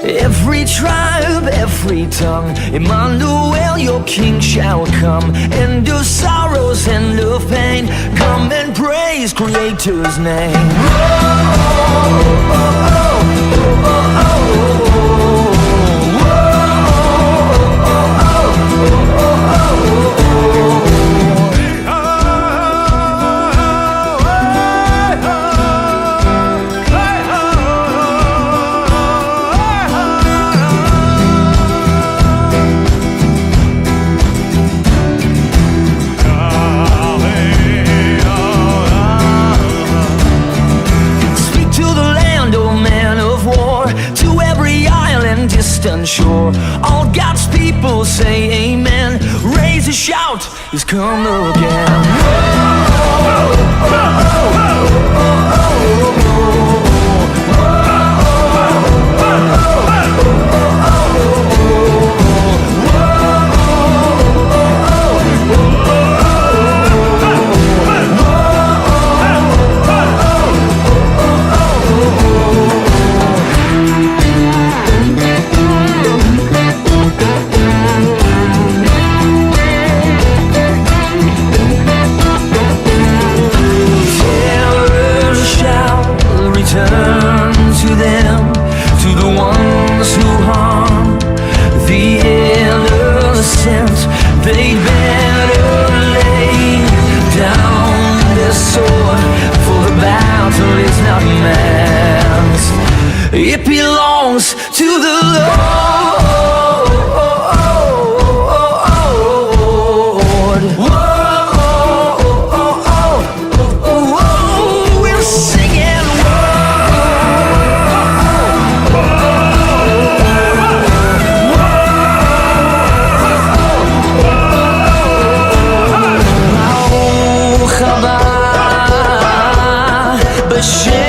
Every tribe, every tongue, Emmanuel, your king shall come. End of sorrows, end of pain, come and praise Creator's name. Shore. All God's people say amen. Raise a shout, He's come again. It belongs to the Lord. We're singing. Chabad b'shem